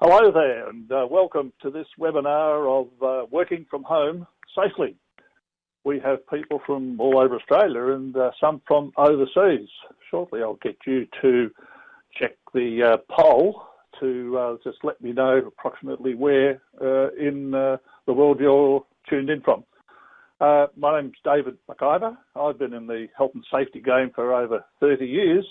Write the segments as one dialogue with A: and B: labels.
A: Hello there, and welcome to this webinar of working from home safely. We have people from all over Australia and some from overseas. Shortly I'll get you to check the poll to just let me know approximately where in the world you're tuned in from. My name's David McIver. I've been in the health and safety game for over 30 years,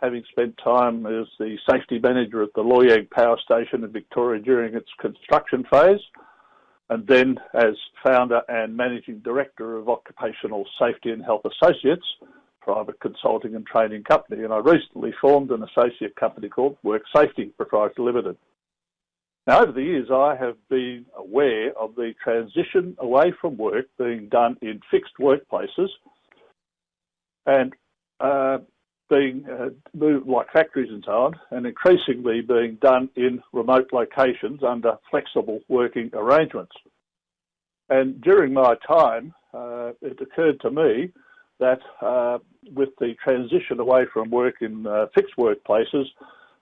A: having spent time as the safety manager at the Loy Yang Power Station in Victoria during its construction phase, and then as founder and managing director of Occupational Safety and Health Associates, private consulting and training company. And I recently formed an associate company called Work Safety Proprietary Limited. Now, over the years, I have been aware of the transition away from work being done in fixed workplaces and being moved like factories and so on, and increasingly being done in remote locations under flexible working arrangements. And during my time, it occurred to me that with the transition away from work in fixed workplaces,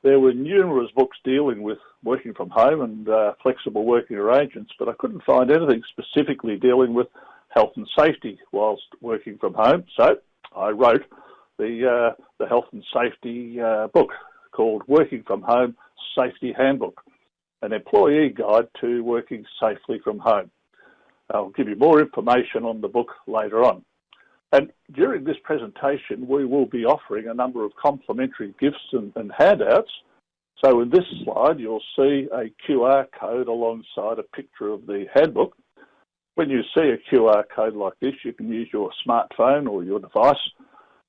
A: there were numerous books dealing with working from home and flexible working arrangements, but I couldn't find anything specifically dealing with health and safety whilst working from home. So I wrote the health and safety book called Working from Home Safety Handbook, an employee guide to working safely from home. I'll give you more information on the book later on. And during this presentation, we will be offering a number of complimentary gifts and handouts. So in this slide, you'll see a QR code alongside a picture of the handbook. When you see a QR code like this, you can use your smartphone or your device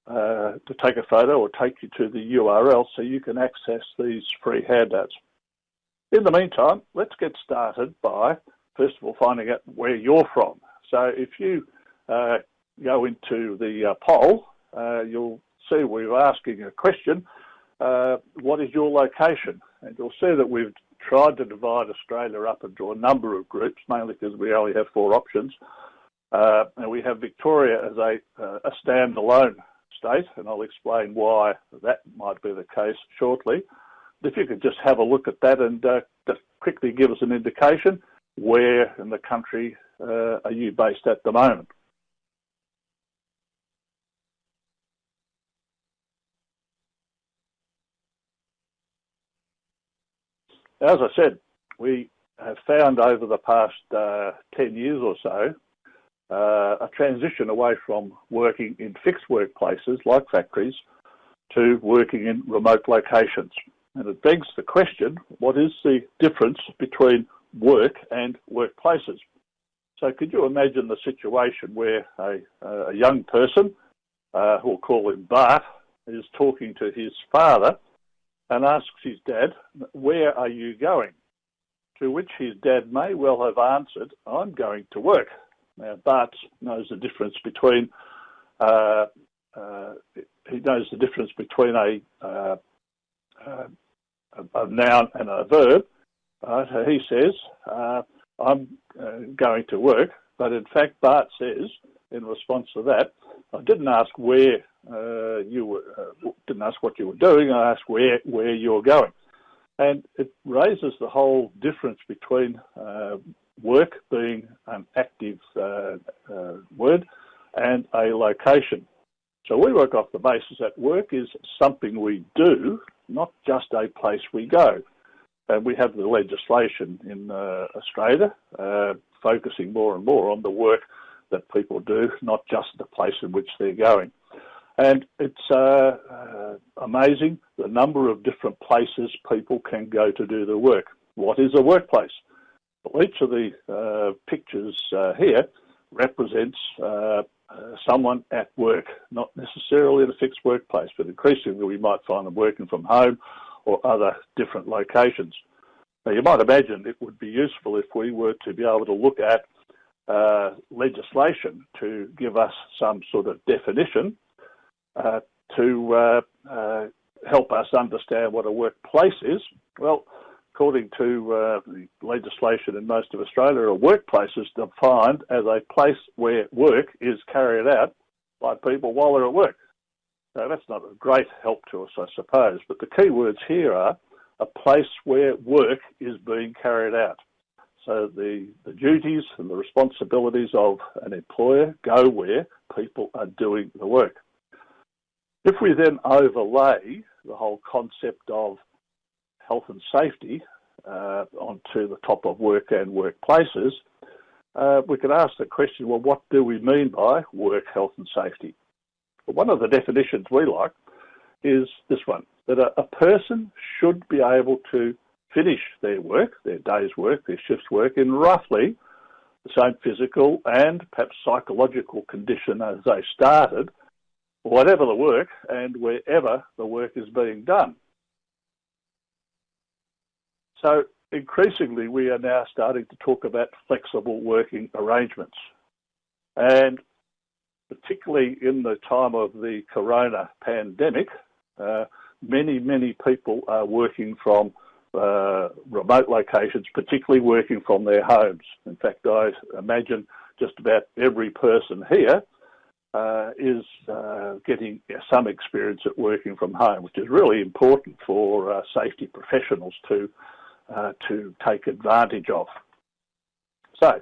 A: to take a photo or take you to the URL so you can access these free handouts. In the meantime, let's get started by, first of all, finding out where you're from. So if you go into the poll, you'll see we're asking a question, what is your location? And you'll see that we've tried to divide Australia up into a number of groups, mainly because we only have 4 options. And we have Victoria as a standalone state, and I'll explain why that might be the case shortly. But if you could just have a look at that and just quickly give us an indication, where in the country are you based at the moment? As I said, we have found over the past 10 years or so a transition away from working in fixed workplaces like factories to working in remote locations. And it begs the question, what is the difference between work and workplaces? So could you imagine the situation where a young person, we'll call him Bart, is talking to his father and asks his dad, where are you going? To which his dad may well have answered, I'm going to work. Now, Bart knows the difference between a noun and a verb. He says, I'm going to work, but in fact, Bart says, in response to that, I didn't ask where you were, didn't ask what you were doing. I asked where you're going, and it raises the whole difference between work being an active word and a location. So we work off the basis that work is something we do, not just a place we go. And we have the legislation in Australia focusing more and more on the work that people do, not just the place in which they're going. And it's amazing the number of different places people can go to do the work. What is a workplace? Well, each of the pictures here represents someone at work, not necessarily in a fixed workplace, but increasingly we might find them working from home or other different locations. Now, you might imagine it would be useful if we were to be able to look at legislation to give us some sort of definition to help us understand what a workplace is. Well, according to the legislation in most of Australia, a workplace is defined as a place where work is carried out by people while they're at work. Now, that's not a great help to us, I suppose, but the key words here are a place where work is being carried out. So the duties and the responsibilities of an employer go where people are doing the work. If we then overlay the whole concept of health and safety onto the top of work and workplaces, we could ask the question, well, what do we mean by work health and safety? Well, one of the definitions we like is this one, that a person should be able to finish their work, their day's work, their shift's work in roughly the same physical and perhaps psychological condition as they started, whatever the work and wherever the work is being done. So increasingly we are now starting to talk about flexible working arrangements. And particularly in the time of the corona pandemic, many people are working from remote locations, particularly working from their homes. In fact, I imagine just about every person here is getting some experience at working from home, which is really important for safety professionals to take advantage of. So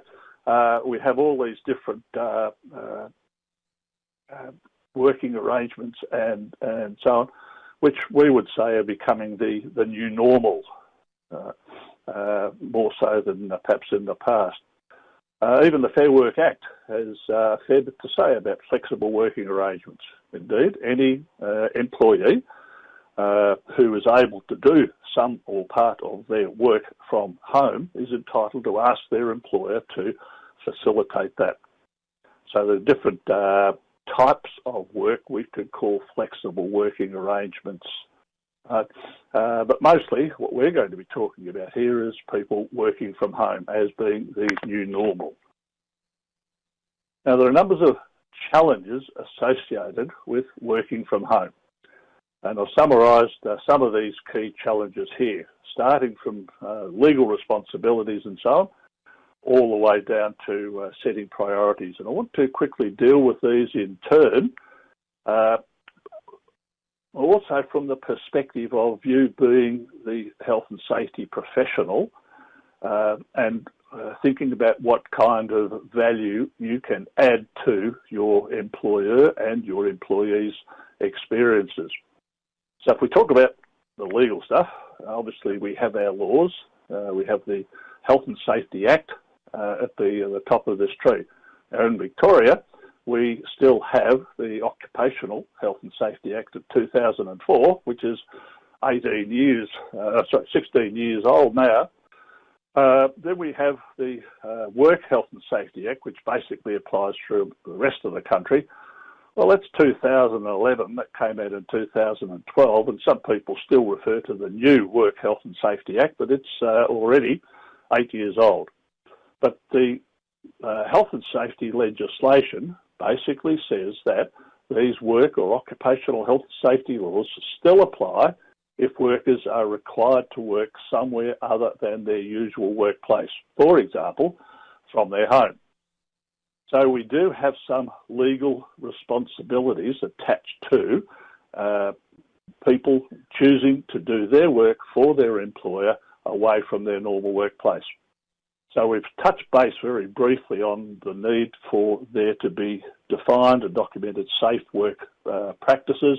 A: we have all these different working arrangements and so on, which we would say are becoming the new normal, more so than perhaps in the past. Even the Fair Work Act has a fair bit to say about flexible working arrangements. Indeed, any employee who is able to do some or part of their work from home is entitled to ask their employer to facilitate that. So there are different types of work we could call flexible working arrangements. But mostly what we're going to be talking about here is people working from home as being the new normal. Now, there are numbers of challenges associated with working from home. And I've summarised some of these key challenges here, starting from legal responsibilities and so on, all the way down to setting priorities. And I want to quickly deal with these in turn, also from the perspective of you being the health and safety professional and thinking about what kind of value you can add to your employer and your employees' experiences. So if we talk about the legal stuff, obviously we have our laws. We have the Health and Safety Act at the top of this tree. Now in Victoria, we still have the Occupational Health and Safety Act of 2004, which is 16 years old now. Then we have the Work Health and Safety Act, which basically applies through the rest of the country. Well, that's 2011. That came out in 2012, and some people still refer to the new Work Health and Safety Act, but it's already 8 years old. But the health and safety legislation basically says that these work or occupational health and safety laws still apply if workers are required to work somewhere other than their usual workplace, for example, from their home. So we do have some legal responsibilities attached to people choosing to do their work for their employer away from their normal workplace. So we've touched base very briefly on the need for there to be defined and documented safe work practices,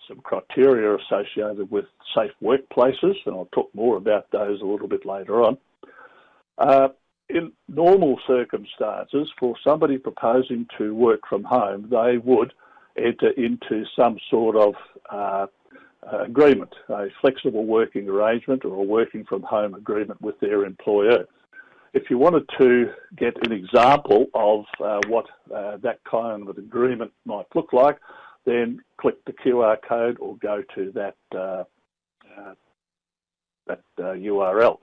A: some criteria associated with safe workplaces, and I'll talk more about those a little bit later on. In normal circumstances, for somebody proposing to work from home, they would enter into some sort of agreement, a flexible working arrangement or a working from home agreement with their employer. If you wanted to get an example of what that kind of an agreement might look like, then click the QR code or go to that URL.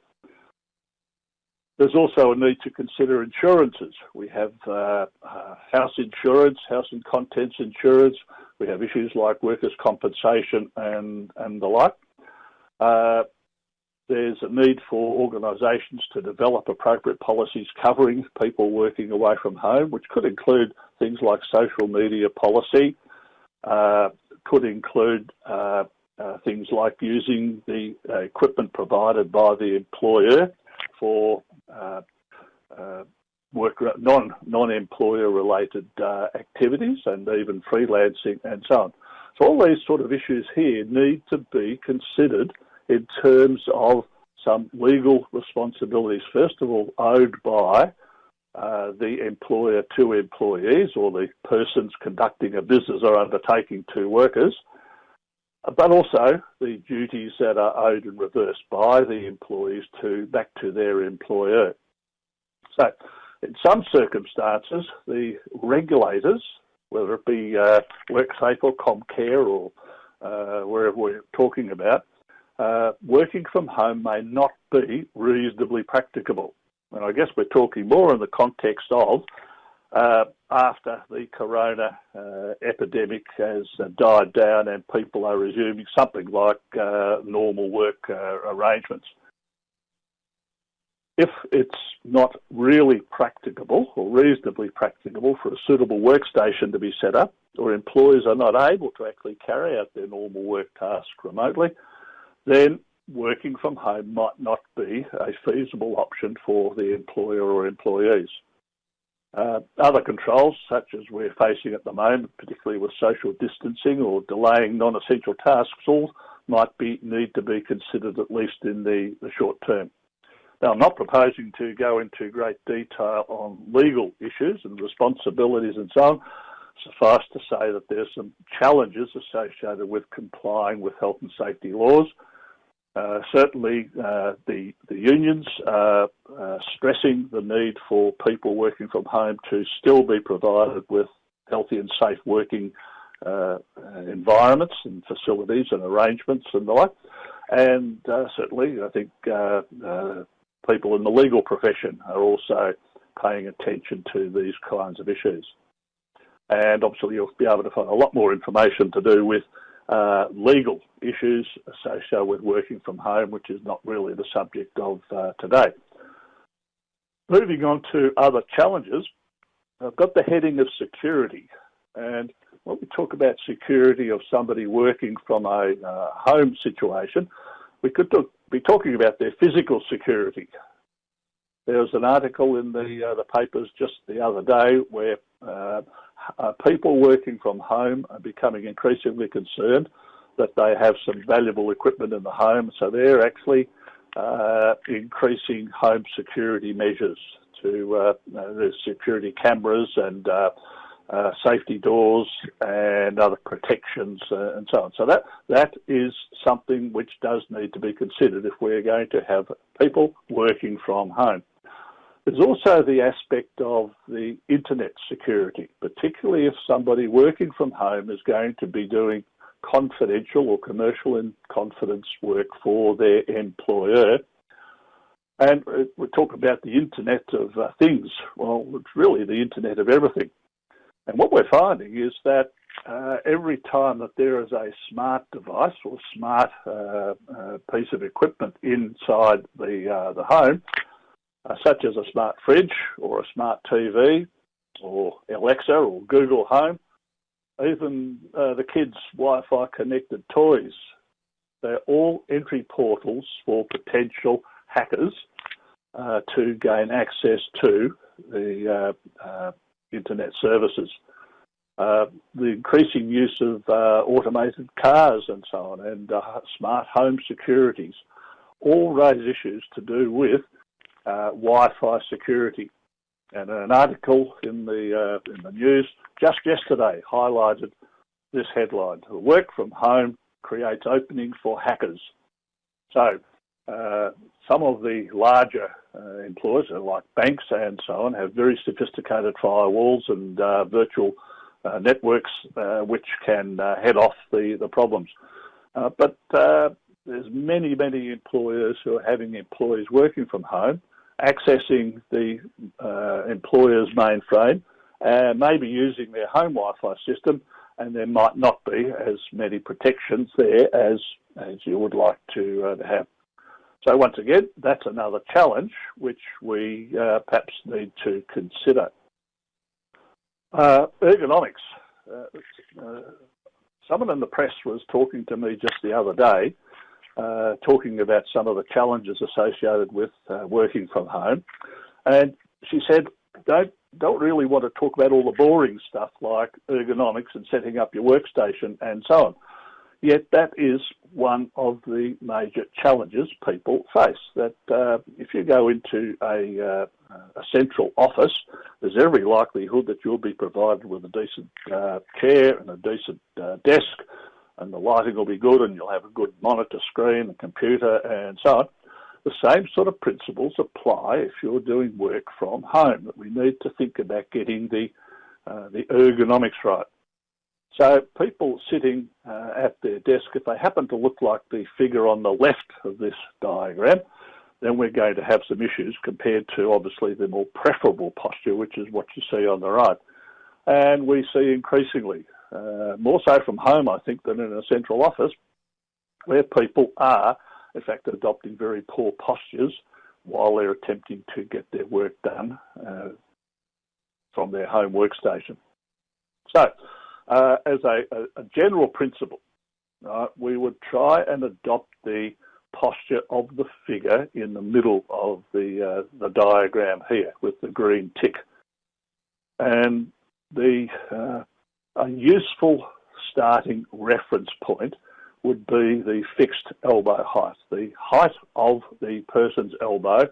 A: There's also a need to consider insurances. We have house insurance, house and contents insurance. We have issues like workers' compensation and the like. There's a need for organisations to develop appropriate policies covering people working away from home, which could include things like social media policy, could include things like using the equipment provided by the employer for non-employer related activities and even freelancing and so on. So all these sort of issues here need to be considered in terms of some legal responsibilities, first of all, owed by the employer to employees or the persons conducting a business or undertaking to workers, but also the duties that are owed in reverse by the employees back to their employer. So in some circumstances, the regulators, whether it be WorkSafe or Comcare or wherever we're talking about, working from home may not be reasonably practicable. And I guess we're talking more in the context of after the corona epidemic has died down and people are resuming something like normal work arrangements. If it's not really practicable or reasonably practicable for a suitable workstation to be set up, or employees are not able to actually carry out their normal work tasks remotely, then working from home might not be a feasible option for the employer or employees. Other controls, such as we're facing at the moment, particularly with social distancing or delaying non-essential tasks, all might need to be considered at least in the short term. Now, I'm not proposing to go into great detail on legal issues and responsibilities and so on. Suffice to say that there's some challenges associated with complying with health and safety laws. Certainly, the unions are stressing the need for people working from home to still be provided with healthy and safe working environments and facilities and arrangements and the like. And certainly, I think people in the legal profession are also paying attention to these kinds of issues. And obviously, you'll be able to find a lot more information to do with legal issues associated with working from home, which is not really the subject of today. Moving on to other challenges, I've got the heading of security. And when we talk about security of somebody working from a home situation, we could be talking about their physical security. There was an article in the papers just the other day where people working from home are becoming increasingly concerned that they have some valuable equipment in the home, so they're actually increasing home security measures to there's security cameras and safety doors and other protections and so on. So that is something which does need to be considered if we're going to have people working from home. There's also the aspect of the internet security, particularly if somebody working from home is going to be doing confidential or commercial in confidence work for their employer. And we talk about the internet of things. Well, it's really the internet of everything. And what we're finding is that every time that there is a smart device or smart piece of equipment inside the home, such as a smart fridge or a smart TV or Alexa or Google Home, even the kids' Wi-Fi connected toys, they're all entry portals for potential hackers to gain access to the internet services. The increasing use of automated cars and so on, and smart home securities, all raise issues to do with Wi-Fi security. And an article in the news just yesterday highlighted this headline: "Work from home creates opening for hackers." So some of the larger employers, like banks and so on, have very sophisticated firewalls and virtual networks which can head off the problems. But there's many employers who are having employees working from home, accessing the employer's mainframe, and maybe using their home Wi-Fi system, and there might not be as many protections there as you would like to have. So once again, that's another challenge which we perhaps need to consider. Ergonomics. someone in the press was talking to me just the other day, talking about some of the challenges associated with working from home. And she said, don't really want to talk about all the boring stuff like ergonomics and setting up your workstation and so on. Yet that is one of the major challenges people face, that if you go into a central office, there's every likelihood that you'll be provided with a decent chair and a decent desk, and the lighting will be good, and you'll have a good monitor screen and computer and so on. The same sort of principles apply if you're doing work from home, that we need to think about getting the ergonomics right. So people sitting at their desk, if they happen to look like the figure on the left of this diagram, then we're going to have some issues compared to obviously the more preferable posture, which is what you see on the right. And we see increasingly, more so from home, I think, than in a central office, where people are, in fact, adopting very poor postures while they're attempting to get their work done from their home workstation. So, as a general principle, we would try and adopt the posture of the figure in the middle of the diagram here with the green tick. And a useful starting reference point would be the fixed elbow height, the height of the person's elbow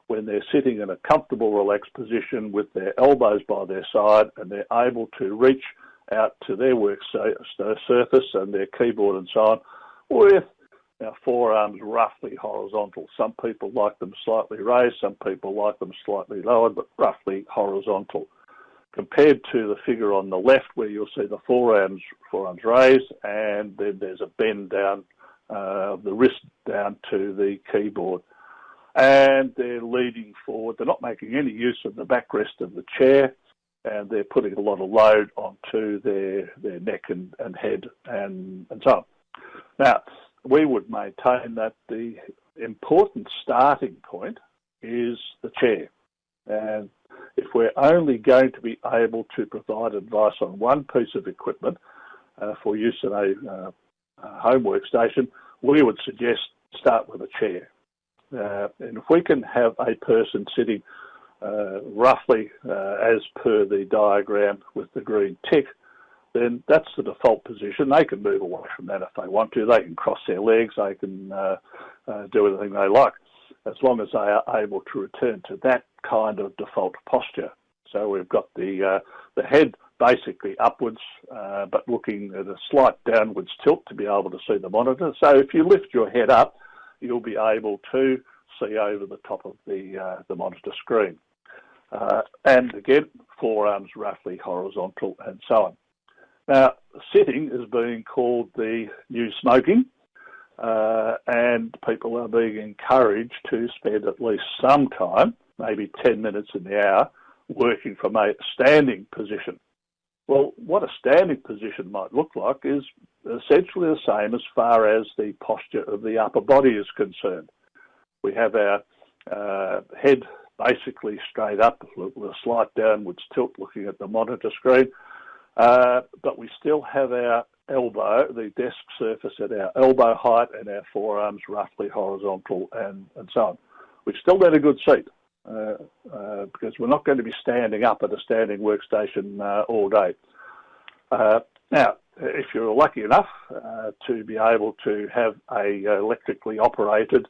A: when they're sitting in a comfortable, relaxed position with their elbows by their side and they're able to reach out to their work surface and their keyboard and so on, with forearms roughly horizontal. Some people like them slightly raised, some people like them slightly lowered, but roughly horizontal. Compared to the figure on the left, where you'll see the forearms raised, and then there's a bend down the wrist down to the keyboard. And they're leaning forward. They're not making any use of the backrest of the chair, and they're putting a lot of load onto their neck and head and so on. Now, we would maintain that the important starting point is the chair. And if we're only going to be able to provide advice on one piece of equipment for use in a home workstation, we would suggest start with a chair. And if we can have a person sitting roughly as per the diagram with the green tick, then that's the default position. They can move away from that if they want to. They can cross their legs. They can do anything they like, as long as they are able to return to that kind of default posture. So we've got the head basically upwards, but looking at a slight downwards tilt to be able to see the monitor. So if you lift your head up, you'll be able to see over the top of the monitor screen. And again, forearms roughly horizontal and so on. Now, sitting is being called the new smoking, and people are being encouraged to spend at least some time, maybe 10 minutes in the hour, working from a standing position. Well, what a standing position might look like is essentially the same as far as the posture of the upper body is concerned. We have our head basically straight up with a slight downwards tilt looking at the monitor screen, but we still have our elbow, the desk surface at our elbow height, and our forearms roughly horizontal and so on. We've still got a good seat because we're not going to be standing up at a standing workstation all day. Now, if you're lucky enough to be able to have a electrically operated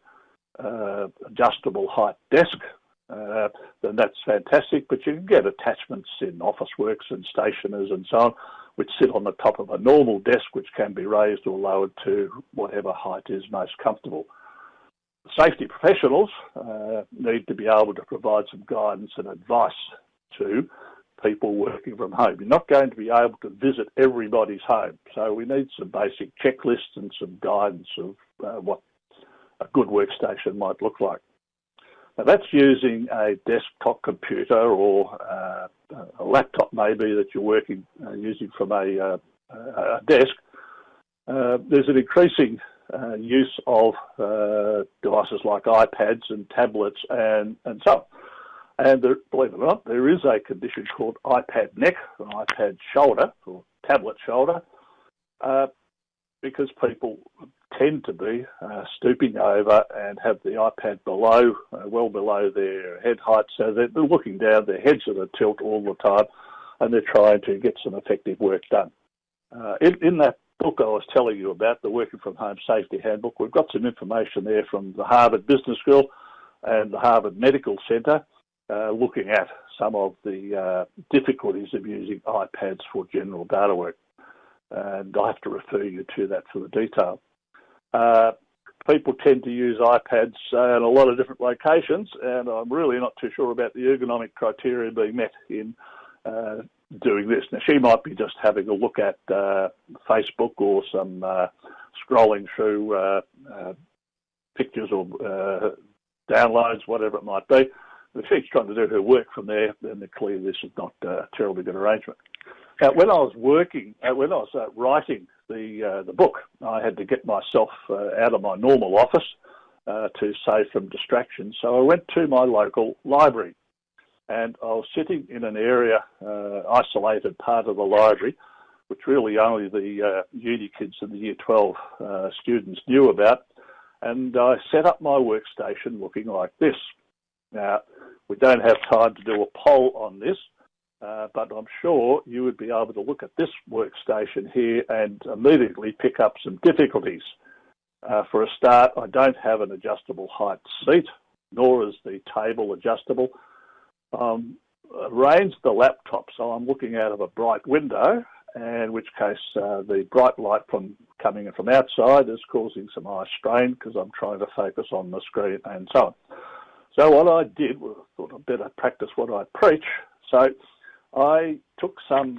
A: adjustable height desk, then that's fantastic, but you can get attachments in Officeworks and stationers and so on, which sit on the top of a normal desk, which can be raised or lowered to whatever height is most comfortable. Safety professionals need to be able to provide some guidance and advice to people working from home. You're not going to be able to visit everybody's home, so we need some basic checklists and some guidance of what a good workstation might look like. Now, that's using a desktop computer or a laptop maybe that you're using from a desk. There's an increasing use of devices like iPads and tablets and so on. And believe it or not, there is a condition called iPad neck or iPad shoulder or tablet shoulder. because people tend to be stooping over and have the iPad below, well below their head height, so they're looking down, their heads at a tilt all the time, and they're trying to get some effective work done. In that book I was telling you about, the Working From Home Safety Handbook, we've got some information there from the Harvard Business School and the Harvard Medical Center, looking at some of the difficulties of using iPads for general data work. And I have to refer you to that for the detail. People tend to use iPads in a lot of different locations, and I'm really not too sure about the ergonomic criteria being met in doing this. Now, she might be just having a look at Facebook or some scrolling through pictures or downloads, whatever it might be. If she's trying to do her work from there, then clearly this is not a terribly good arrangement. Now, when I was writing the book, I had to get myself out of my normal office to save from distractions. So I went to my local library, and I was sitting in an area, isolated part of the library, which really only the uni kids and the Year 12 students knew about. And I set up my workstation looking like this. Now, we don't have time to do a poll on this, but I'm sure you would be able to look at this workstation here and immediately pick up some difficulties. For a start, I don't have an adjustable height seat, nor is the table adjustable. Arranged the laptop so I'm looking out of a bright window, in which case the bright light coming from outside is causing some eye strain because I'm trying to focus on the screen and so on. So what I did was I thought I'd better practice what I preach. So I took some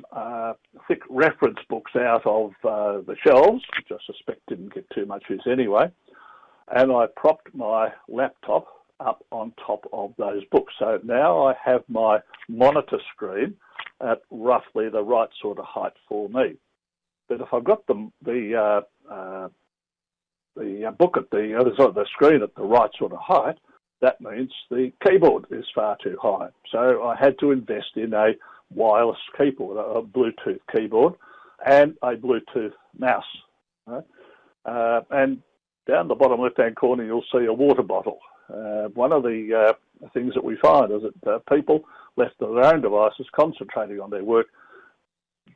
A: thick reference books out of the shelves, which I suspect didn't get too much use anyway, and I propped my laptop up on top of those books. So now I have my monitor screen at roughly the right sort of height for me. But if I've got the book at the screen at the right sort of height, that means the keyboard is far too high. So I had to invest in a wireless keyboard, a Bluetooth keyboard, and a Bluetooth mouse. Right? And down the bottom left-hand corner, you'll see a water bottle. One of the things that we find is that people left to their own devices concentrating on their work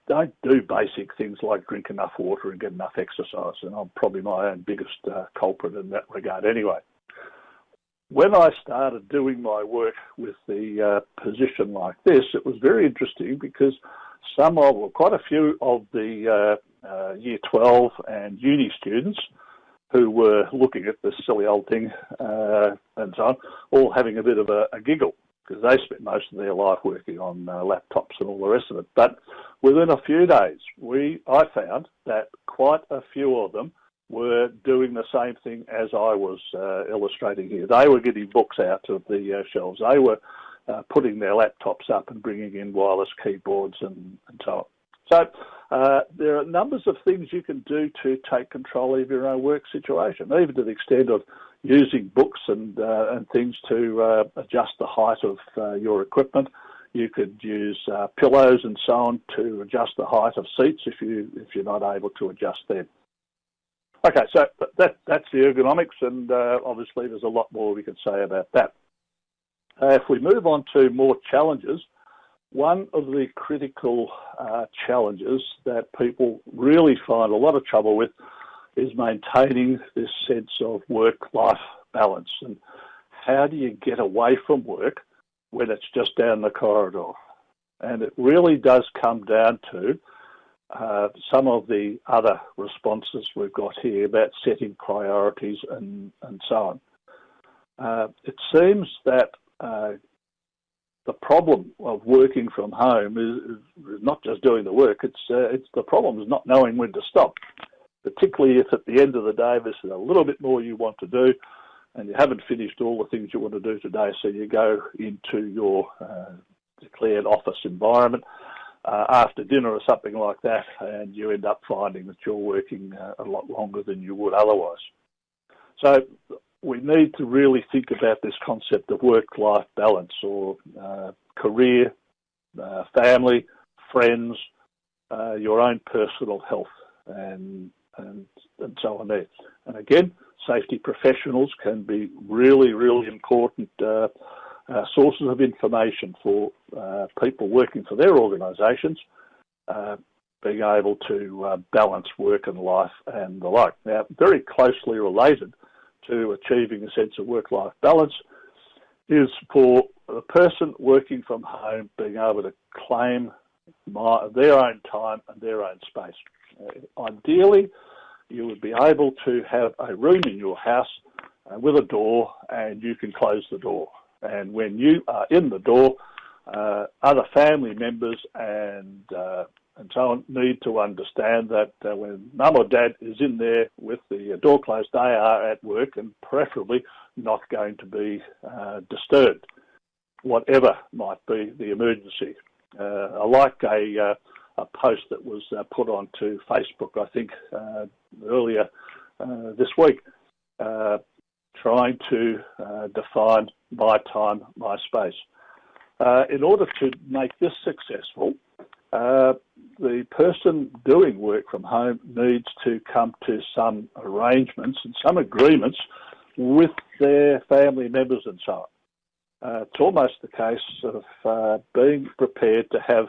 A: don't do basic things like drink enough water and get enough exercise, and I'm probably my own biggest culprit in that regard anyway. When I started doing my work with the position like this, it was very interesting because quite a few of the Year 12 and uni students who were looking at this silly old thing and so on, all having a bit of a giggle because they spent most of their life working on laptops and all the rest of it. But within a few days, I found that quite a few of them were doing the same thing as I was illustrating here. They were getting books out of the shelves. They were putting their laptops up and bringing in wireless keyboards and so on. So there are numbers of things you can do to take control of your own work situation, even to the extent of using books and things to adjust the height of your equipment. You could use pillows and so on to adjust the height of seats if you're not able to adjust them. Okay, so that's the ergonomics, and obviously there's a lot more we could say about that. If we move on to more challenges, one of the critical challenges that people really find a lot of trouble with is maintaining this sense of work-life balance. And how do you get away from work when it's just down the corridor? And it really does come down to some of the other responses we've got here about setting priorities and so on. It seems that the problem of working from home is not just doing the work, it's the problem is not knowing when to stop, particularly if at the end of the day there's a little bit more you want to do and you haven't finished all the things you want to do today, so you go into your declared office environment after dinner or something like that, and you end up finding that you're working a lot longer than you would otherwise. So we need to really think about this concept of work-life balance, or career, family, friends, your own personal health. and so on there. And again, safety professionals can be really, really important sources of information for people working for their organisations, being able to balance work and life and the like. Now, very closely related to achieving a sense of work-life balance is for the person working from home being able to claim their own time and their own space. Ideally, you would be able to have a room in your house with a door, and you can close the door. And when you are in the door, other family members and so on need to understand that when mum or dad is in there with the door closed, they are at work and preferably not going to be disturbed, whatever might be the emergency. I like a post that was put onto Facebook, I think, earlier this week, trying to define my time, my space. In order to make this successful, the person doing work from home needs to come to some arrangements and some agreements with their family members and so on. It's almost the case of being prepared to have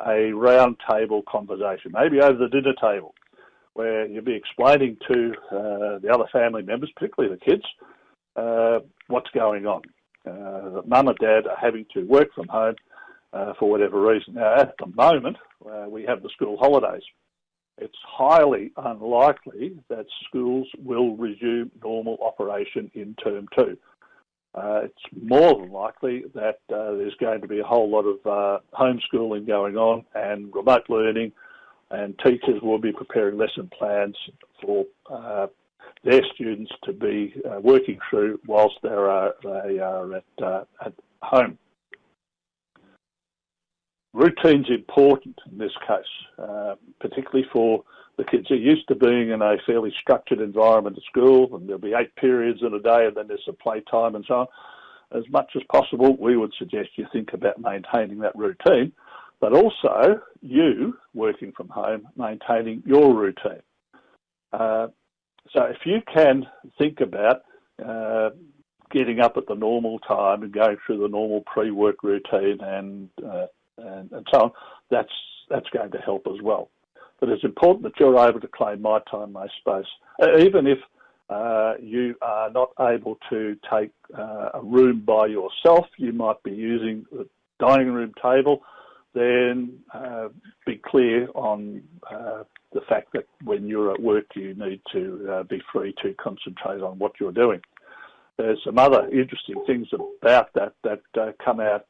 A: a round table conversation, maybe over the dinner table, where you'll be explaining to the other family members, particularly the kids, what's going on. That mum and dad are having to work from home for whatever reason. Now, at the moment, we have the school holidays. It's highly unlikely that schools will resume normal operation in term 2. It's more than likely that there's going to be a whole lot of homeschooling going on and remote learning, and teachers will be preparing lesson plans for their students to be working through whilst they are at home. Routine's important in this case, particularly for the kids who are used to being in a fairly structured environment at school, and there'll be 8 periods in a day, and then there's some playtime and so on. As much as possible, we would suggest you think about maintaining that routine, but also you, working from home, maintaining your routine. So if you can think about getting up at the normal time and going through the normal pre-work routine and so on, that's going to help as well. But it's important that you're able to claim my time, my space. Even if you are not able to take a room by yourself, you might be using the dining room table, then be clear on the fact that when you're at work, you need to be free to concentrate on what you're doing. There's some other interesting things about that come out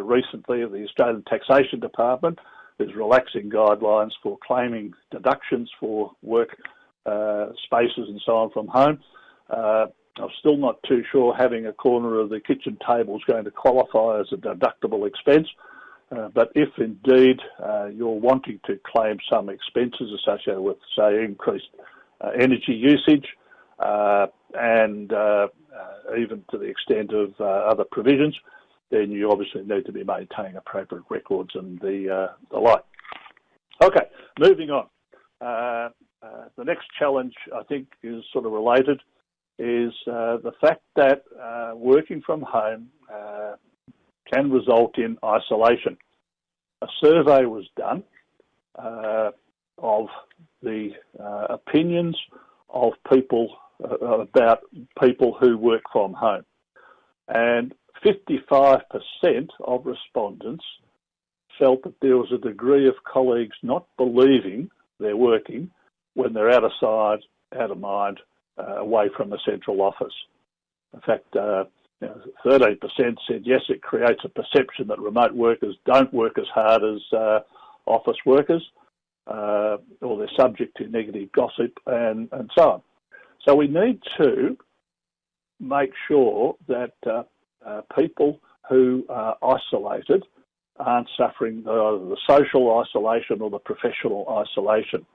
A: recently. The Australian Taxation Department is relaxing guidelines for claiming deductions for work spaces and so on from home. I'm still not too sure having a corner of the kitchen table is going to qualify as a deductible expense. But if indeed you're wanting to claim some expenses associated with, say, increased energy usage and even to the extent of other provisions, then you obviously need to be maintaining appropriate records and the like. Okay, moving on. The next challenge, I think, is sort of related, is the fact that working from home can result in isolation. A survey was done of the opinions of people about people who work from home, and 55% of respondents felt that there was a degree of colleagues not believing they're working when they're out of sight, out of mind, away from the central office. In fact, 13% said yes, it creates a perception that remote workers don't work as hard as office workers, or they're subject to negative gossip and so on. So we need to make sure that people who are isolated aren't suffering either the social isolation or the professional isolation.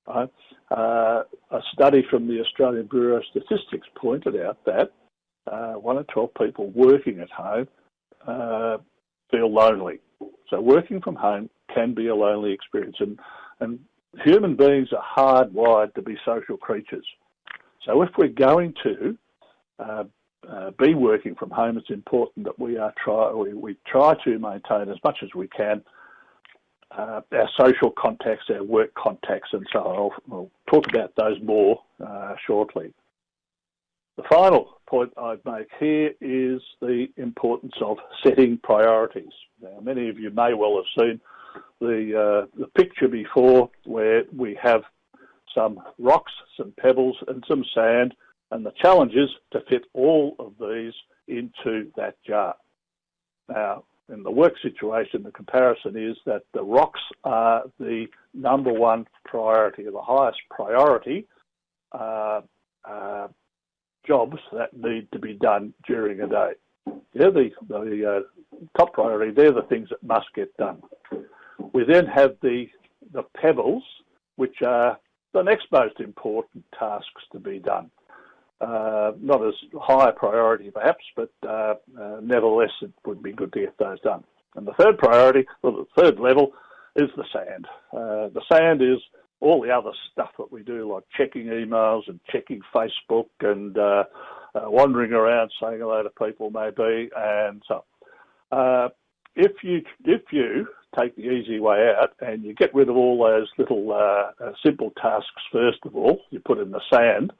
A: A study from the Australian Bureau of Statistics pointed out that 1 in 12 people working at home feel lonely. So working from home can be a lonely experience. And Human beings are hardwired to be social creatures. So if we're going to be working from home, it's important that we try to maintain as much as we can our social contacts, our work contacts, and so on. We'll talk about those more shortly. The final point I'd make here is the importance of setting priorities. Now, many of you may well have seen the picture before, where we have some rocks, some pebbles and some sand, and the challenge is to fit all of these into that jar. Now, in the work situation, the comparison is that the rocks are the number one priority, the highest priority jobs that need to be done during a day. They're the top priority. They're the things that must get done. We then have the pebbles, which are the next most important tasks to be done. Not as high a priority perhaps, but nevertheless it would be good to get those done. And the third priority, or the third level, is the sand. The sand is all the other stuff that we do, like checking emails and checking Facebook and wandering around saying hello to people maybe, and so if you take the easy way out and you get rid of all those little simple tasks first of all, you put in the sand,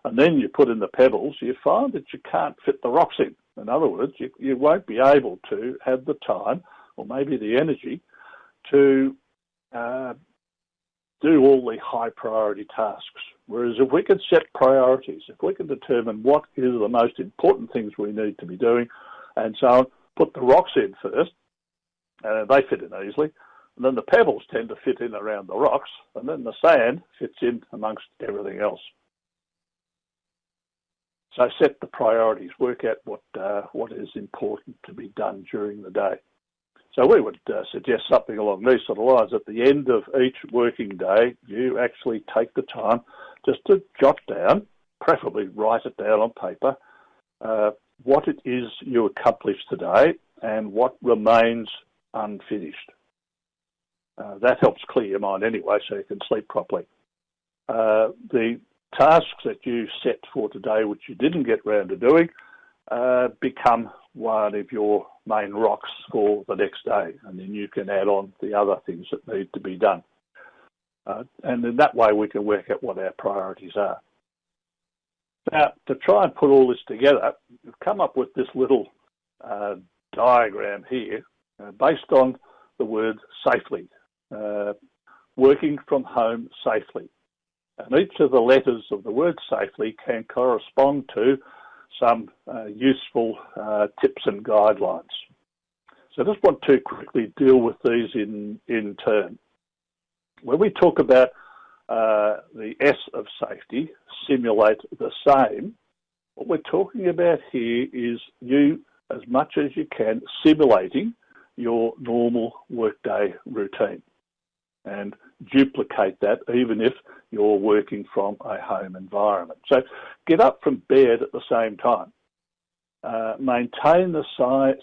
A: and then you put in the pebbles, you find that you can't fit the rocks in. In other words, you won't be able to have the time or maybe the energy to do all the high priority tasks. Whereas if we can set priorities, if we can determine what is the most important things we need to be doing and so on, put the rocks in first, they fit in easily, and then the pebbles tend to fit in around the rocks, and then the sand fits in amongst everything else. So set the priorities, work out what is important to be done during the day. So we would suggest something along these sort of lines. At the end of each working day, you actually take the time just to jot down, preferably write it down on paper, what it is you accomplished today and what remains unfinished. That helps clear your mind anyway, so you can sleep properly. The tasks that you set for today, which you didn't get round to doing, become one of your main rocks for the next day, and then you can add on the other things that need to be done. And in that way we can work out what our priorities are. Now, to try and put all this together, we've come up with this little diagram here based on the word safely, working from home safely. And each of the letters of the word safely can correspond to some useful tips and guidelines. So I just want to quickly deal with these in turn. When we talk about the S of safety, simulate the same, what we're talking about here is you, as much as you can, simulating your normal workday routine and duplicate that even if you're working from a home environment. So get up from bed at the same time. Maintain the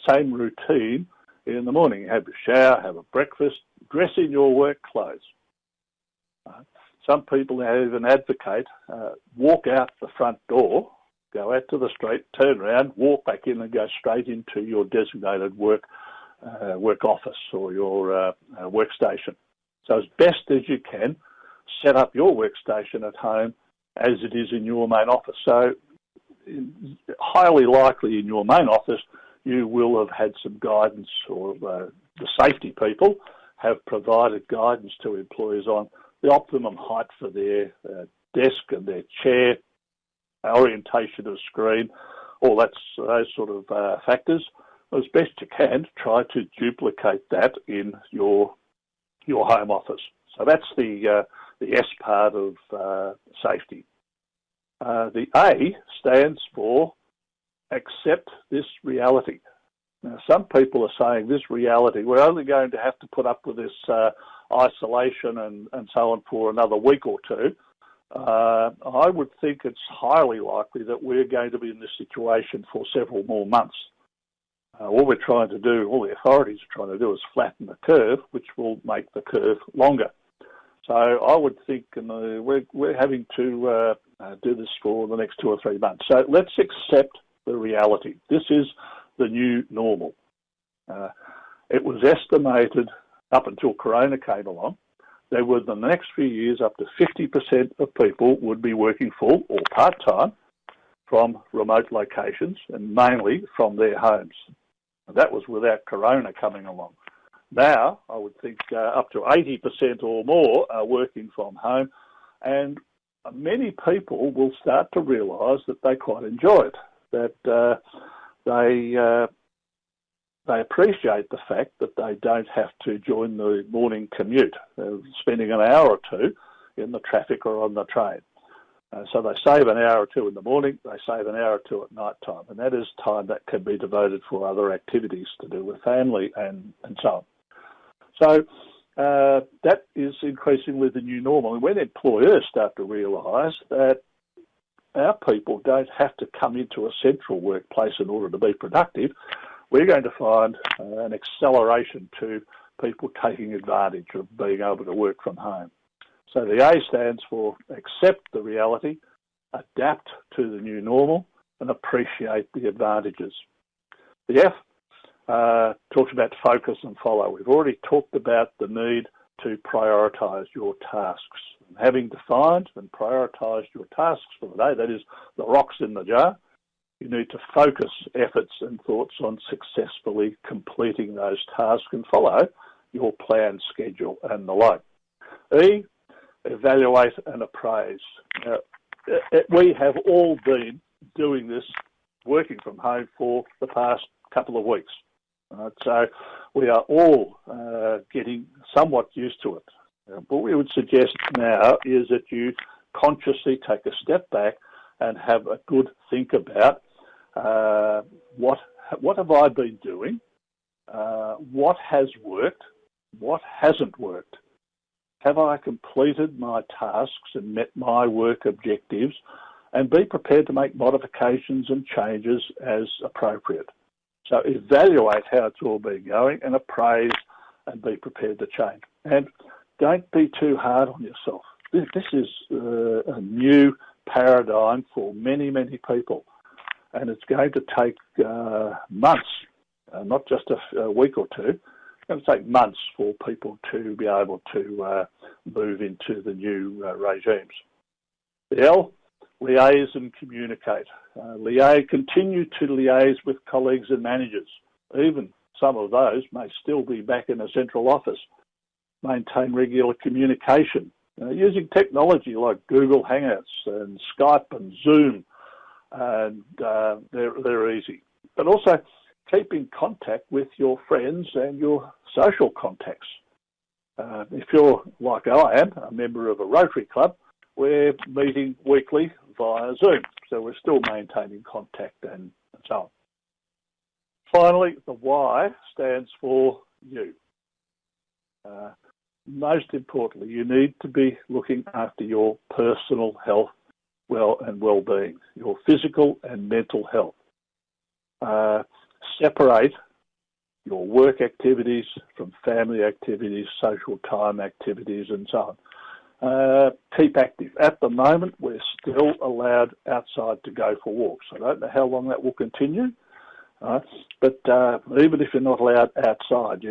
A: same routine in the morning. Have a shower, have a breakfast, dress in your work clothes. Some people even advocate walk out the front door, go out to the street, turn around, walk back in and go straight into your designated work office or your workstation. So as best as you can, set up your workstation at home as it is in your main office. So highly likely in your main office, you will have had some guidance, or the safety people have provided guidance to employees on the optimum height for their desk and their chair, orientation of screen, all those sort of factors. As best you can, try to duplicate that in your home office. So that's the S part of safety. The A stands for accept this reality. Now, some people are saying this reality, we're only going to have to put up with this isolation and so on for another week or two. I would think it's highly likely that we're going to be in this situation for several more months. All we're trying to do, all the authorities are trying to do, is flatten the curve, which will make the curve longer. So I would think we're having to do this for the next 2 or 3 months. So let's accept the reality. This is the new normal. It was estimated up until Corona came along, there would, in the next few years, up to 50% of people would be working full or part-time from remote locations and mainly from their homes. And that was without Corona coming along. Now, I would think up to 80% or more are working from home, and many people will start to realise that they quite enjoy it, that they appreciate the fact that they don't have to join the morning commute, spending an hour or two in the traffic or on the train. So they save an hour or two in the morning, they save an hour or two at night time, and that is time that can be devoted for other activities to do with family and so on. So that is increasingly the new normal. And when employers start to realise that our people don't have to come into a central workplace in order to be productive, we're going to find an acceleration to people taking advantage of being able to work from home. So the A stands for accept the reality, adapt to the new normal, and appreciate the advantages. The F talks about focus and follow. We've already talked about the need to prioritise your tasks. And having defined and prioritised your tasks for the day, that is the rocks in the jar, you need to focus efforts and thoughts on successfully completing those tasks and follow your planned schedule and the like. E, evaluate and appraise. Now, we have all been doing this, working from home for the past couple of weeks. So we are all getting somewhat used to it. What we would suggest now is that you consciously take a step back and have a good think about what have I been doing, what has worked, what hasn't worked. Have I completed my tasks and met my work objectives, and be prepared to make modifications and changes as appropriate. So evaluate how it's all been going and appraise and be prepared to change. And don't be too hard on yourself. This is a new paradigm for many, many people. And it's going to take months, not just a week or two. It's going to take months for people to be able to move into the new regimes. The L, liaise and communicate. Continue to liaise with colleagues and managers. Even some of those may still be back in a central office. Maintain regular communication using technology like Google Hangouts and Skype and Zoom. And they're easy. But also keep in contact with your friends and your social contacts. If you're like I am, a member of a Rotary Club, we're meeting weekly via Zoom. So we're still maintaining contact and so on. Finally, the Y stands for you. Most importantly, you need to be looking after your personal health and well-being, your physical and mental health. Separate your work activities from family activities, social time activities, and so on. Keep active. At the moment, we're still allowed outside to go for walks. I don't know how long that will continue, but even if you're not allowed outside,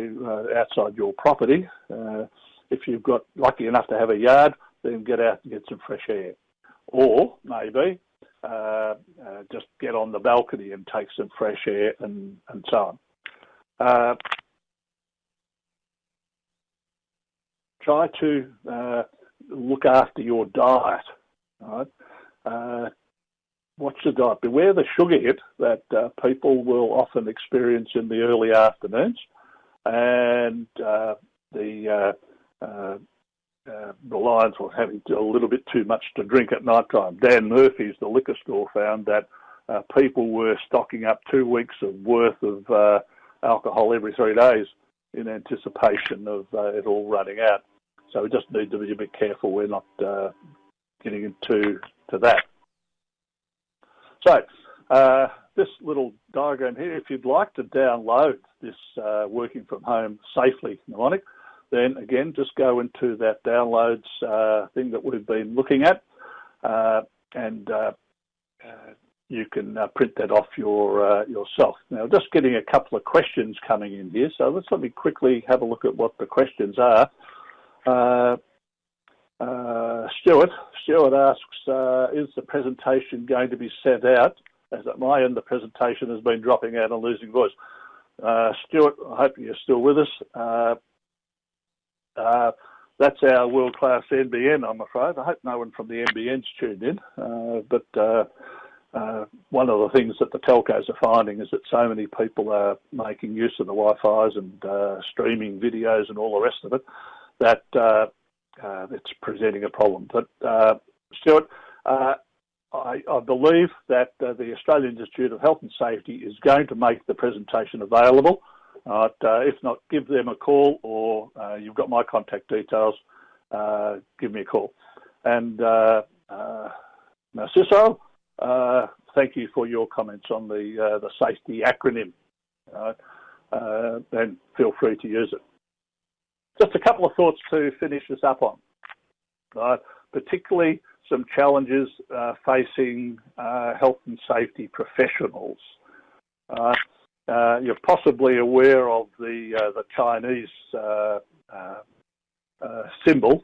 A: outside your property, if you've got lucky enough to have a yard, then get out and get some fresh air. Or maybe just get on the balcony and take some fresh air and so on. Try to look after your diet. Right? Watch the diet. Beware the sugar hit that people will often experience in the early afternoons, and the reliance on having a little bit too much to drink at night time. Dan Murphy's, the liquor store, found that people were stocking up 2 weeks of worth of alcohol every 3 days in anticipation of it all running out. So we just need to be a bit careful we're not getting into that. So this little diagram here, if you'd like to download this working from home safely mnemonic, then again, just go into that downloads thing that we've been looking at, and you can print that off yourself. Now, just getting a couple of questions coming in here, so let me quickly have a look at what the questions are. Stuart asks, is the presentation going to be sent out? As at my end, the presentation has been dropping out and losing voice. Stuart, I hope you're still with us. That's our world-class NBN, I'm afraid. I hope no one from the NBN's tuned in. But one of the things that the telcos are finding is that so many people are making use of the Wi-Fi's and streaming videos and all the rest of it, that it's presenting a problem. But Stuart, I believe that the Australian Institute of Health and Safety is going to make the presentation available. If not, give them a call, or you've got my contact details, give me a call. And Narciso, thank you for your comments on the safety acronym, and feel free to use it. Just a couple of thoughts to finish this up on, particularly some challenges facing health and safety professionals. You're possibly aware of the Chinese symbol,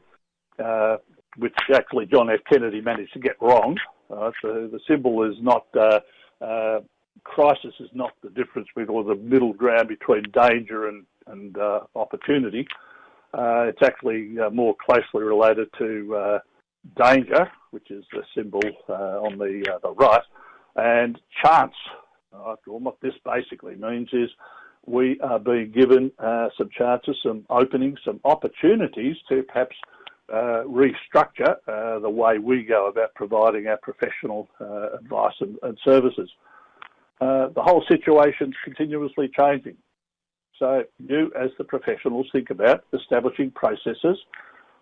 A: which actually John F. Kennedy managed to get wrong. So the symbol is not, crisis is not the difference between, or the middle ground between danger and opportunity. It's actually more closely related to danger, which is the symbol on the right, and chance. Well, what this basically means is we are being given some chances, some openings, some opportunities to perhaps restructure the way we go about providing our professional advice and services. The whole situation's continuously changing. So you, as the professionals, think about establishing processes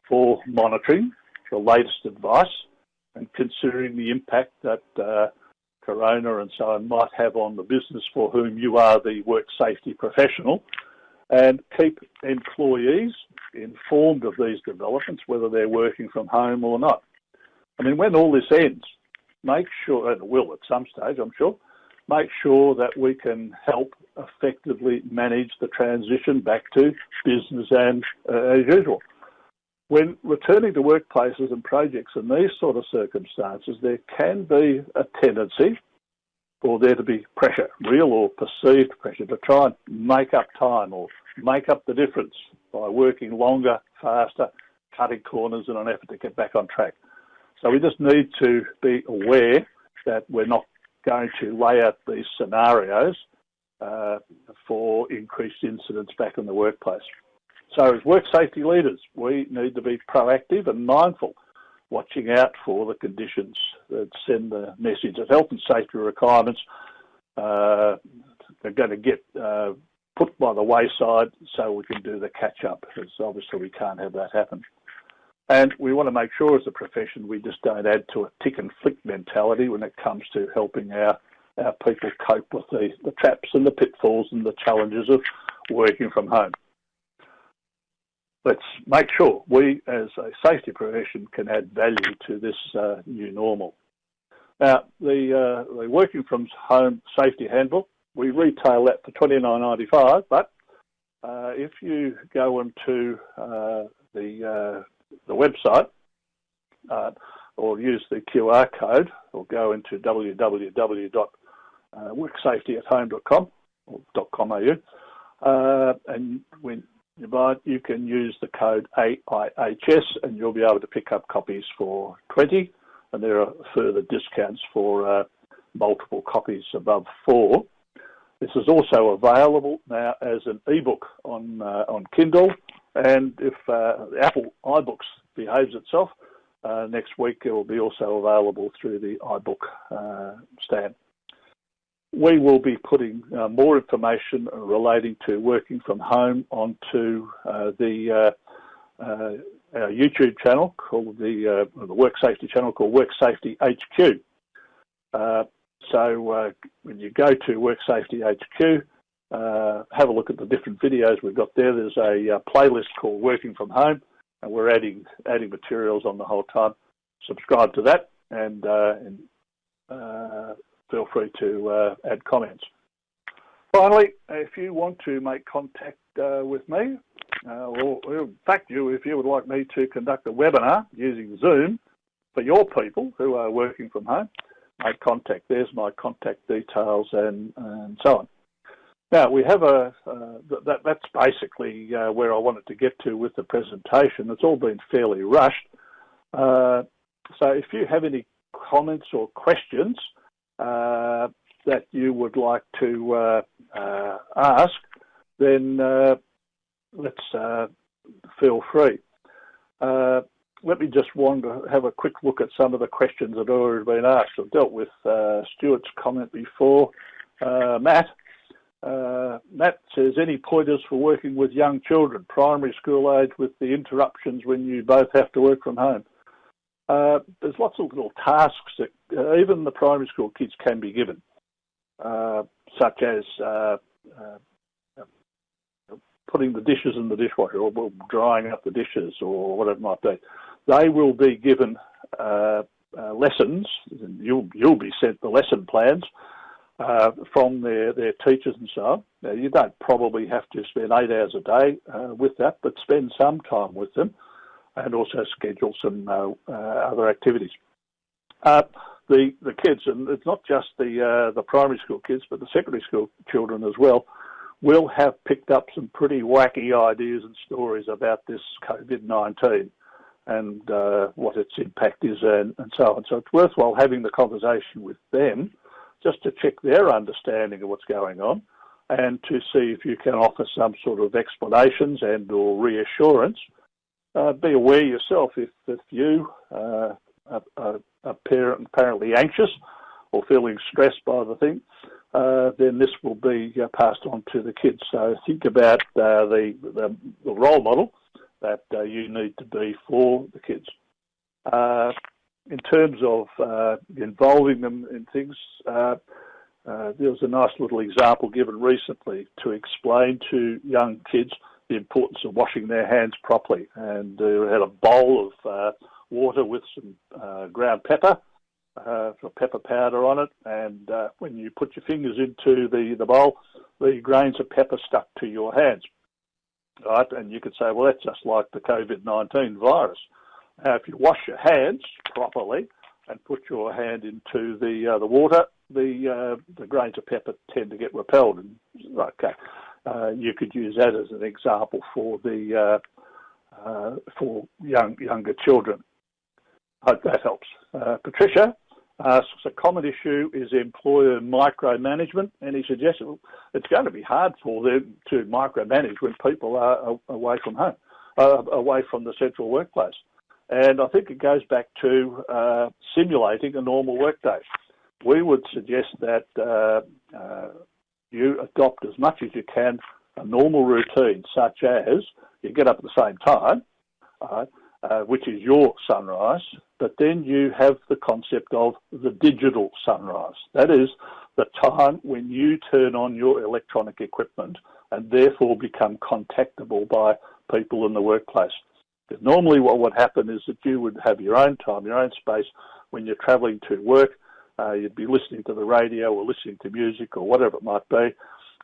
A: for monitoring the latest advice and considering the impact that Corona and so on might have on the business for whom you are the work safety professional, and keep employees informed of these developments, whether they're working from home or not. I mean, when all this ends, make sure, and it will at some stage, I'm sure, make sure that we can help effectively manage the transition back to business and as usual. When returning to workplaces and projects in these sort of circumstances, there can be a tendency for there to be pressure, real or perceived pressure, to try and make up time or make up the difference by working longer, faster, cutting corners in an effort to get back on track. So we just need to be aware that we're not going to lay out these scenarios for increased incidents back in the workplace. So as work safety leaders, we need to be proactive and mindful, watching out for the conditions that send the message that health and safety requirements are going to get put by the wayside so we can do the catch-up, because obviously we can't have that happen. And we want to make sure as a profession we just don't add to a tick and flick mentality when it comes to helping our people cope with the traps and the pitfalls and the challenges of working from home. Let's make sure we, as a safety profession, can add value to this new normal. Now, the Working from Home Safety Handbook, we retail that for $29.95, but if you go into the website or use the QR code, or go into www.worksafetyathome.com or .com.au, and when you buy it, you can use the code AIHS and you'll be able to pick up copies for $20, and there are further discounts for multiple copies above 4. This is also available now as an ebook on Kindle, and if the Apple iBooks behaves itself, next week it will be also available through the iBook stand. We will be putting more information relating to working from home onto our YouTube channel called the Work Safety channel called Work Safety HQ. So when you go to Work Safety HQ, have a look at the different videos we've got there. There's a playlist called Working From Home, and we're adding materials on the whole time. Subscribe to that, and feel free to add comments. Finally, if you want to make contact with me, or in fact, if you would like me to conduct a webinar using Zoom for your people who are working from home, make contact. There's my contact details and so on. Now, we have that's basically where I wanted to get to with the presentation. It's all been fairly rushed. So if you have any comments or questions that you would like to ask, then let's feel free. Let me just have a quick look at some of the questions that have already been asked. I've dealt with Stuart's comment before. Matt says, any pointers for working with young children, primary school age, with the interruptions when you both have to work from home? There's lots of little tasks that even the primary school kids can be given, such as putting the dishes in the dishwasher, or drying up the dishes, or whatever it might be. They will be given lessons. You'll be sent the lesson plans from their teachers and so on. Now, you don't probably have to spend 8 hours a day with that, but spend some time with them, and also schedule some other activities. The kids, and it's not just the primary school kids, but the secondary school children as well, will have picked up some pretty wacky ideas and stories about this COVID-19 and what its impact is and so on. So it's worthwhile having the conversation with them just to check their understanding of what's going on, and to see if you can offer some sort of explanations and or reassurance. Be aware yourself if you are apparently anxious or feeling stressed by the thing, then this will be passed on to the kids. So think about the role model that you need to be for the kids. In terms of involving them in things, there was a nice little example given recently to explain to young kids the importance of washing their hands properly. And they had a bowl of water with some ground pepper, pepper powder on it, and when you put your fingers into the bowl, the grains of pepper stuck to your hands. Right? And you could say, well, that's just like the COVID-19 virus. Now, if you wash your hands properly and put your hand into the water, the grains of pepper tend to get repelled. And okay, you could use that as an example for the for younger children. Hope that helps. Patricia asks, a common issue is employer micromanagement. Any suggestions? It's going to be hard for them to micromanage when people are away from home, away from the central workplace. And I think it goes back to simulating a normal workday. We would suggest that you adopt as much as you can a normal routine, such as you get up at the same time, which is your sunrise, but then you have the concept of the digital sunrise. That is the time when you turn on your electronic equipment and therefore become contactable by people in the workplace. Because normally what would happen is that you would have your own time, your own space when you're travelling to work. You'd be listening to the radio or listening to music or whatever it might be.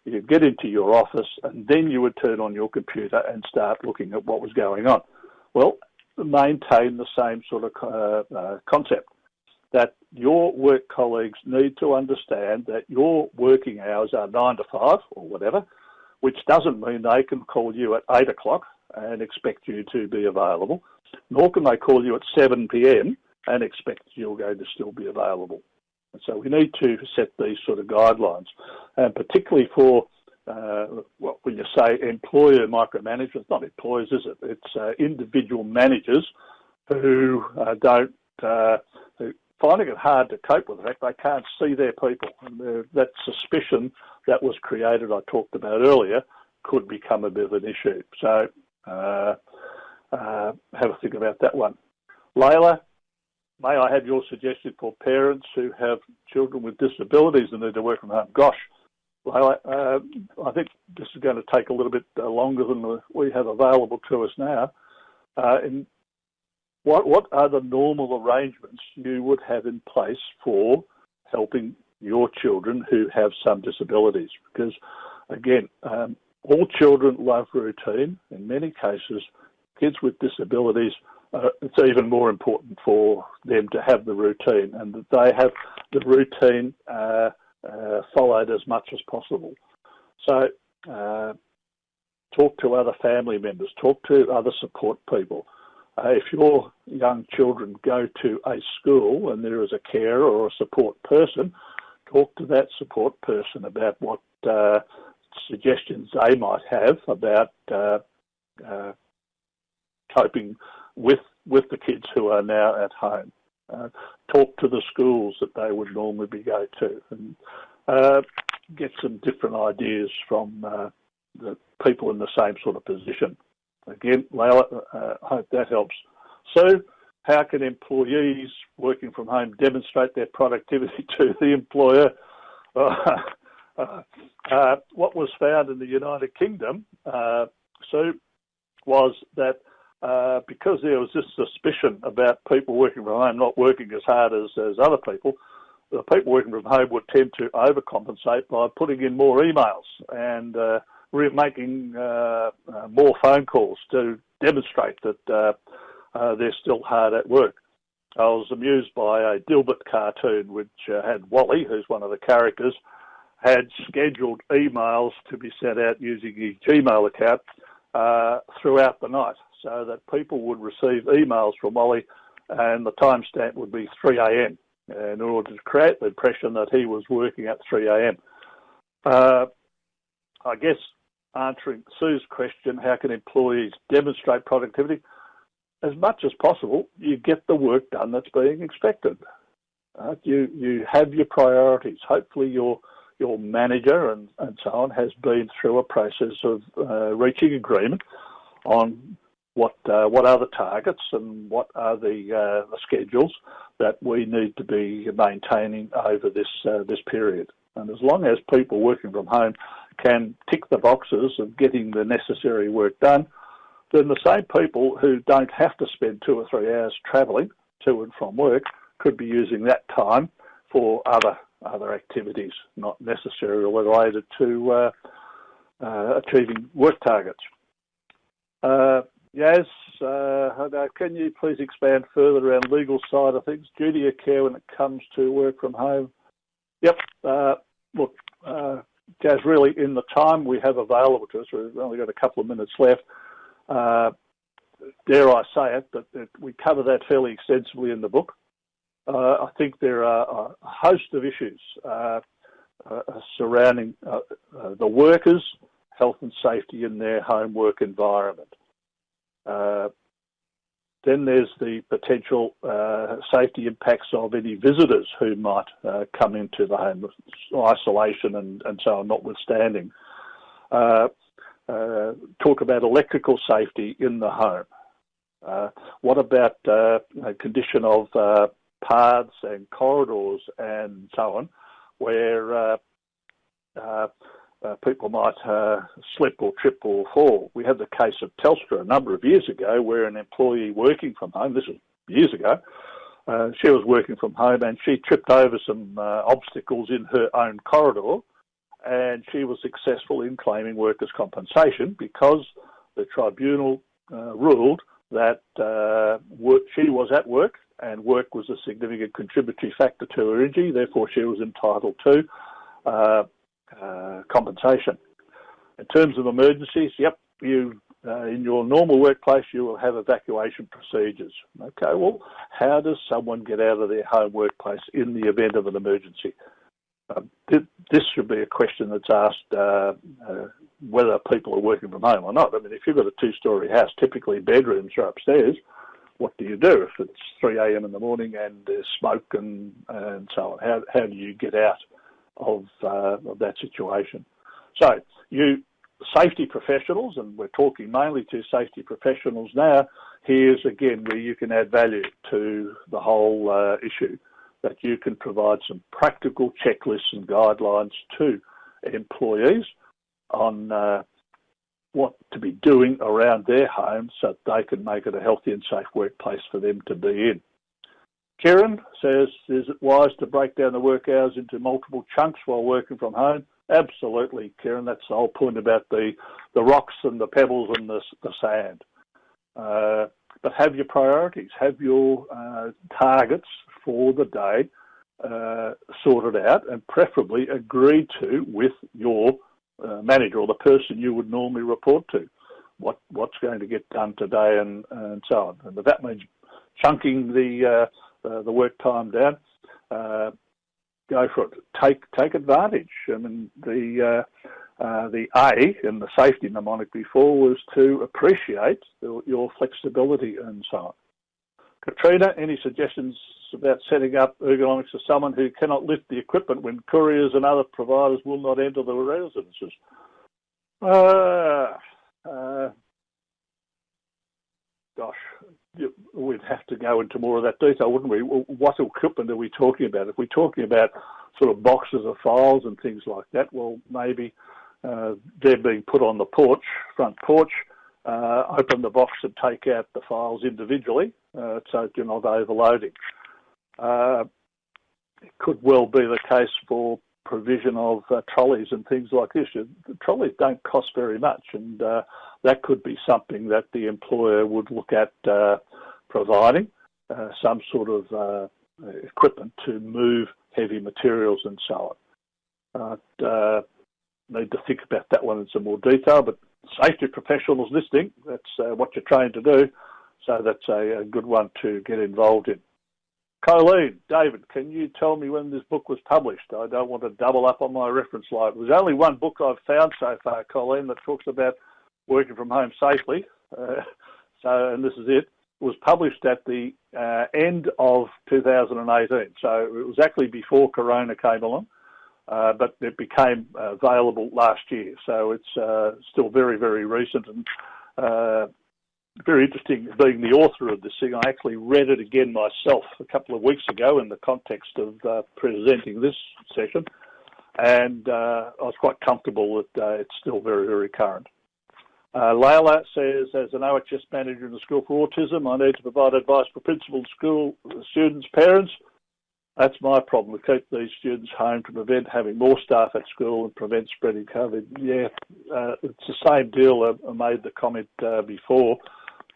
A: You'd get into your office and then you would turn on your computer and start looking at what was going on. Well, maintain the same sort of concept, that your work colleagues need to understand that your working hours are 9 to 5 or whatever, which doesn't mean they can call you at 8 o'clock and expect you to be available, nor can they call you at 7 p.m. and expect you're going to still be available. And so we need to set these sort of guidelines, and particularly for when you say employer micromanagement, it's not employers, is it? It's individual managers who who finding it hard to cope with the fact they can't see their people, and that suspicion that was created, I talked about earlier, could become a bit of an issue. So have a think about that one. Layla, may I have your suggestion for parents who have children with disabilities and need to work from home? Gosh, Well, I think this is going to take a little bit longer than we have available to us now. What are the normal arrangements you would have in place for helping your children who have some disabilities? Because, again, all children love routine. In many cases, kids with disabilities, it's even more important for them to have the routine and that they have the routine followed as much as possible. So talk to other family members, talk to other support people. If your young children go to a school and there is a carer or a support person, talk to that support person about what suggestions they might have about coping with the kids who are now at home. Talk to the schools that they would normally be go to and get some different ideas from the people in the same sort of position. Again, Leila, I hope that helps. So, how can employees working from home demonstrate their productivity to the employer? What was found in the United Kingdom, Sue, was that because there was this suspicion about people working from home not working as hard as other people, the people working from home would tend to overcompensate by putting in more emails and making more phone calls to demonstrate that they're still hard at work. I was amused by a Dilbert cartoon which had Wally, who's one of the characters, had scheduled emails to be sent out using his Gmail account throughout the night, so that people would receive emails from Wally and the timestamp would be 3 a.m. in order to create the impression that he was working at 3 a.m. I guess answering Sue's question, how can employees demonstrate productivity? As much as possible, you get the work done that's being expected. You have your priorities. Hopefully your manager and so on has been through a process of reaching agreement on what are the targets and what are the schedules that we need to be maintaining over this period. And as long as people working from home can tick the boxes of getting the necessary work done, then the same people who don't have to spend 2 or 3 hours travelling to and from work could be using that time for other activities, not necessarily related to achieving work targets. Yaz, can you please expand further around the legal side of things, duty of care when it comes to work from home? Yep. Look, Jazz, really in the time we have available to us, we've only got a couple of minutes left, dare I say it, but we cover that fairly extensively in the book. I think there are a host of issues surrounding the workers' health and safety in their home work environment. Then there's the potential safety impacts of any visitors who might come into the home, isolation and so on notwithstanding. Talk about electrical safety in the home. What about condition of paths and corridors and so on, where people might slip or trip or fall? We had the case of Telstra a number of years ago where an employee working from home, this was years ago, she was working from home and she tripped over some obstacles in her own corridor, and she was successful in claiming workers' compensation because the tribunal ruled that she was at work and work was a significant contributory factor to her injury, therefore she was entitled to compensation. In terms of emergencies, yep, you in your normal workplace you will have evacuation procedures. Okay, well, how does someone get out of their home workplace in the event of an emergency? This should be a question that's asked whether people are working from home or not. I mean, if you've got a 2-storey house, typically bedrooms are upstairs. What do you do if it's 3 a.m. in the morning and there's smoke and so on? How do you get out of that situation? So safety professionals, and we're talking mainly to safety professionals now, here's again where you can add value to the whole issue, that you can provide some practical checklists and guidelines to employees on what to be doing around their home so that they can make it a healthy and safe workplace for them to be in. Kieran says, is it wise to break down the work hours into multiple chunks while working from home? Absolutely, Kieran. That's the whole point about the rocks and the pebbles and the sand. But have your priorities, have your targets for the day sorted out, and preferably agreed to with your manager or the person you would normally report to. What's going to get done today and so on. And if that means chunking the work time down, go for it. Take advantage. I mean, the A in the safety mnemonic before was to appreciate your flexibility and so on. Katrina, any suggestions about setting up ergonomics for someone who cannot lift the equipment when couriers and other providers will not enter the residences? Gosh, we'd have to go into more of that detail, wouldn't we? What equipment are we talking about? If we're talking about sort of boxes of files and things like that, well, maybe they're being put on the front porch, open the box and take out the files individually so you're not overloading. It could well be the case for provision of trolleys and things like this. The trolleys don't cost very much, and that could be something that the employer would look at providing, some sort of equipment to move heavy materials and so on. Need to think about that one in some more detail, but safety professionals listening, that's what you're trained to do, so that's a good one to get involved in. Colleen, David, can you tell me when this book was published? I don't want to double up on my reference line. There's only one book I've found so far, Colleen, that talks about working from home safely. And this is it. It was published at the end of 2018. So it was actually before Corona came along, but it became available last year. So it's still very, very recent and very interesting being the author of this thing. I actually read it again myself a couple of weeks ago in the context of presenting this session, and I was quite comfortable that it's still very, very current. Layla says, as an OHS manager in the School for Autism, I need to provide advice for principals, school students, parents. That's my problem, to keep these students home to prevent having more staff at school and prevent spreading COVID. Yeah, it's the same deal. I made the comment before.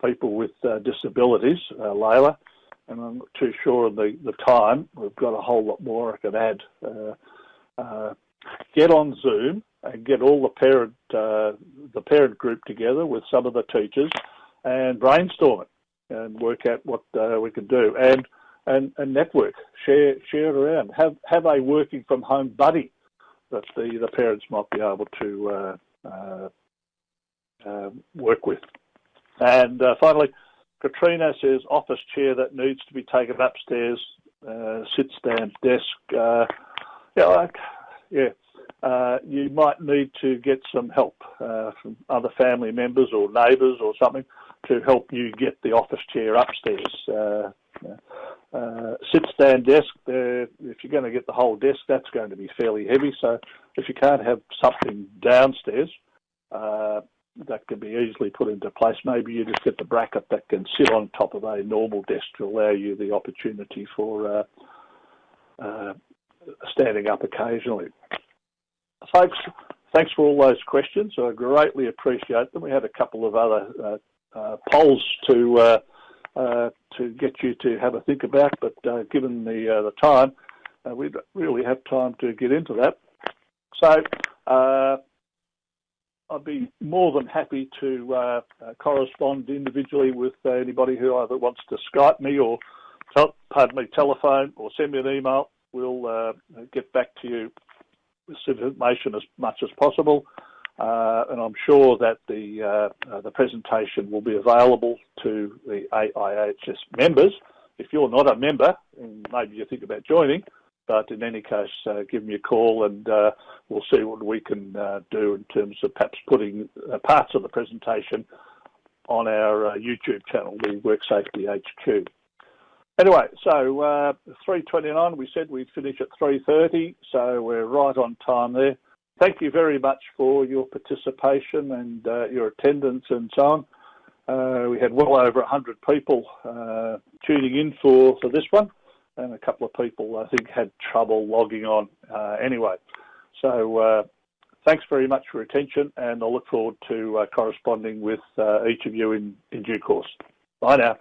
A: People with disabilities, Layla, and I'm not too sure of the time. We've got a whole lot more I could add. Get on Zoom and get all the parent group together with some of the teachers and brainstorm it and work out what we can do and network, share it around. Have a working from home buddy that the parents might be able to work with. And finally, Katrina says, office chair that needs to be taken upstairs, sit, stand, desk. You might need to get some help from other family members or neighbours or something to help you get the office chair upstairs. Sit, stand, desk, if you're going to get the whole desk, that's going to be fairly heavy. So if you can't have something downstairs, that can be easily put into place. Maybe you just get the bracket that can sit on top of a normal desk to allow you the opportunity for standing up occasionally. Folks, thanks for all those questions. I greatly appreciate them. We had a couple of other polls to get you to have a think about, but given the time, we don't really have time to get into that. So I'd be more than happy to correspond individually with anybody who either wants to Skype me or, telephone or send me an email. We'll get back to you with information as much as possible. And I'm sure that the presentation will be available to the AIHS members. If you're not a member, and maybe you think about joining, but in any case, give me a call and we'll see what we can do in terms of perhaps putting parts of the presentation on our YouTube channel, the Work Safety HQ. Anyway, so 3:29, we said we'd finish at 3:30, so we're right on time there. thank you very much for your participation and your attendance and so on. We had well over 100 people tuning in for this one, and a couple of people, I think, had trouble logging on anyway. So thanks very much for your attention, and I look forward to corresponding with each of you in due course. Bye now.